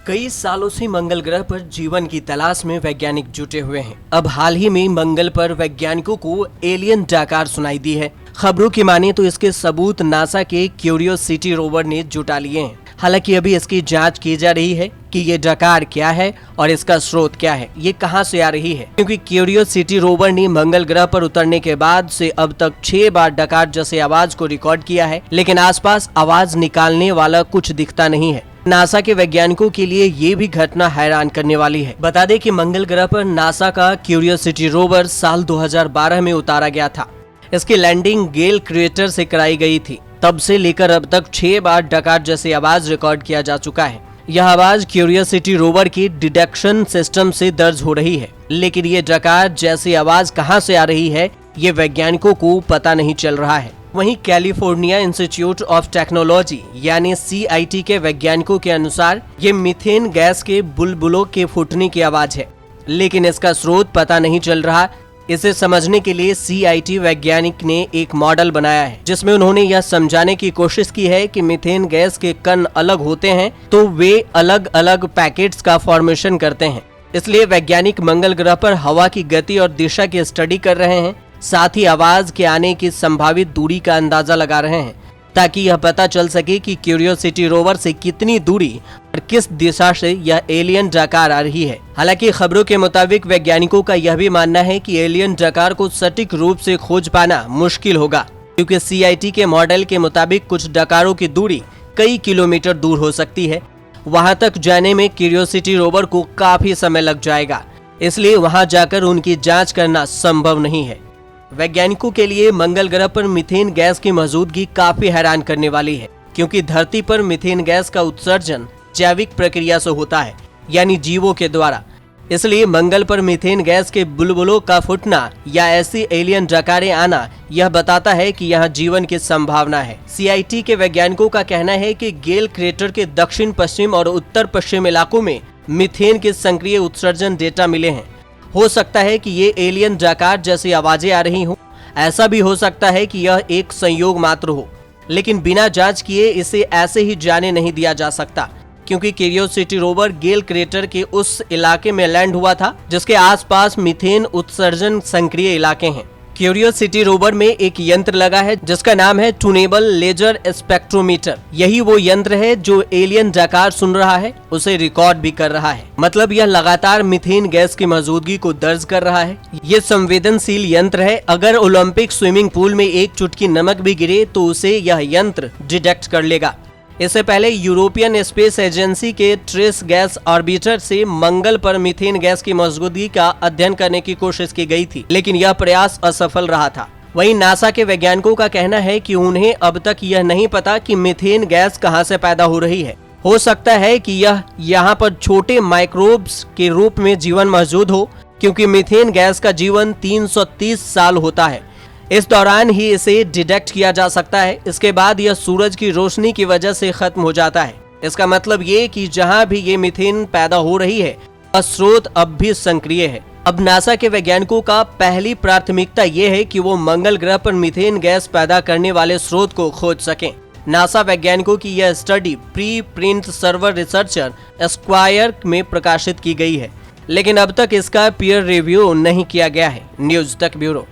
कई सालों से मंगल ग्रह पर जीवन की तलाश में वैज्ञानिक जुटे हुए हैं। अब हाल ही में मंगल पर वैज्ञानिकों को एलियन डकार सुनाई दी है। खबरों की माने तो इसके सबूत नासा के क्यूरियोसिटी रोवर ने जुटा लिए हैं। हालांकि अभी इसकी जांच की जा रही है कि ये डकार क्या है और इसका स्रोत क्या है, ये कहां से आ रही है। क्योंकि क्यूरियोसिटी रोवर ने मंगल ग्रह पर उतरने के बाद से अब तक 6 बार डकार जैसे आवाज को रिकॉर्ड किया है, लेकिन आसपास आवाज निकालने वाला कुछ दिखता नहीं है। नासा के वैज्ञानिकों के लिए ये भी घटना हैरान करने वाली है। बता दें कि मंगल ग्रह पर नासा का क्यूरियोसिटी रोवर साल 2012 में उतारा गया था। इसकी लैंडिंग गेल क्रेटर से कराई गई थी। तब से लेकर अब तक 6 बार डकार जैसी आवाज रिकॉर्ड किया जा चुका है। यह आवाज क्यूरियोसिटी रोवर की डिटेक्शन सिस्टम से दर्ज हो रही है, लेकिन ये डकार जैसी आवाज कहां से आ रही है, ये वैज्ञानिकों को पता नहीं चल रहा है। वहीं कैलिफोर्निया इंस्टीट्यूट ऑफ टेक्नोलॉजी यानी CIT के वैज्ञानिकों के अनुसार ये मीथेन गैस के बुलबुलों के फूटने की आवाज है, लेकिन इसका स्रोत पता नहीं चल रहा। इसे समझने के लिए CIT वैज्ञानिक ने एक मॉडल बनाया है, जिसमें उन्होंने यह समझाने की कोशिश की है कि मीथेन गैस के कण अलग होते हैं तो वे अलग अलग पैकेट्स का फॉर्मेशन करते हैं। इसलिए वैज्ञानिक मंगल ग्रह पर हवा की गति और दिशा की स्टडी कर रहे हैं, साथ ही आवाज के आने की संभावित दूरी का अंदाजा लगा रहे हैं, ताकि यह पता चल सके कि क्यूरियोसिटी रोवर से कितनी दूरी और किस दिशा से यह एलियन डकार आ रही है। हालांकि खबरों के मुताबिक वैज्ञानिकों का यह भी मानना है कि एलियन डकार को सटीक रूप से खोज पाना मुश्किल होगा, क्योंकि CIT के मॉडल के मुताबिक कुछ डकारों की दूरी कई किलोमीटर दूर हो सकती है। वहां तक जाने में क्यूरियोसिटी रोवर को काफी समय लग जाएगा, इसलिए वहां जाकर उनकी जाँच करना संभव नहीं है। वैज्ञानिकों के लिए मंगल ग्रह पर मीथेन गैस की मौजूदगी काफी हैरान करने वाली है, क्योंकि धरती पर मीथेन गैस का उत्सर्जन जैविक प्रक्रिया से होता है, यानी जीवों के द्वारा। इसलिए मंगल पर मीथेन गैस के बुलबुलों का फूटना या ऐसी एलियन डकारें आना यह बताता है कि यहाँ जीवन की संभावना है। CIT के वैज्ञानिकों का कहना है कि गेल क्रेटर के दक्षिण पश्चिम और उत्तर पश्चिम इलाकों में मीथेन के सक्रिय उत्सर्जन डेटा मिले हैं। हो सकता है कि ये एलियन डकार जैसी आवाजें आ रही हों। ऐसा भी हो सकता है कि यह एक संयोग मात्र हो, लेकिन बिना जांच किए इसे ऐसे ही जाने नहीं दिया जा सकता, क्योंकि क्यूरियोसिटी रोवर गेल क्रेटर के उस इलाके में लैंड हुआ था जिसके आसपास मीथेन उत्सर्जन सक्रिय इलाके हैं। क्यूरियोसिटी रोवर में एक यंत्र लगा है जिसका नाम है ट्यूनेबल लेजर स्पेक्ट्रोमीटर। यही वो यंत्र है जो एलियन डकार सुन रहा है, उसे रिकॉर्ड भी कर रहा है। मतलब यह लगातार मीथेन गैस की मौजूदगी को दर्ज कर रहा है। ये संवेदनशील यंत्र है। अगर ओलंपिक स्विमिंग पूल में एक चुटकी नमक भी गिरे तो उसे यह यंत्र डिटेक्ट कर लेगा। इससे पहले यूरोपियन स्पेस एजेंसी के ट्रेस गैस ऑर्बिटर से मंगल पर मीथेन गैस की मौजूदगी का अध्ययन करने की कोशिश की गई थी, लेकिन यह प्रयास असफल रहा था। वहीं नासा के वैज्ञानिकों का कहना है कि उन्हें अब तक यह नहीं पता कि मीथेन गैस कहां से पैदा हो रही है। हो सकता है कि यह यहाँ पर छोटे माइक्रोब्स के रूप में जीवन मौजूद हो, क्योंकि मीथेन गैस का जीवन 330 साल होता है। इस दौरान ही इसे डिटेक्ट किया जा सकता है। इसके बाद यह सूरज की रोशनी की वजह से खत्म हो जाता है। इसका मतलब ये कि जहां भी ये मीथेन पैदा हो रही है, वह स्रोत अब भी सक्रिय है। अब नासा के वैज्ञानिकों का पहली प्राथमिकता ये है कि वो मंगल ग्रह पर मीथेन गैस पैदा करने वाले स्रोत को खोज सकें। नासा वैज्ञानिकों की यह study pre print server research square में प्रकाशित की गई है, लेकिन अब तक इसका पीयर रिव्यू नहीं किया गया है। न्यूज़ तक ब्यूरो।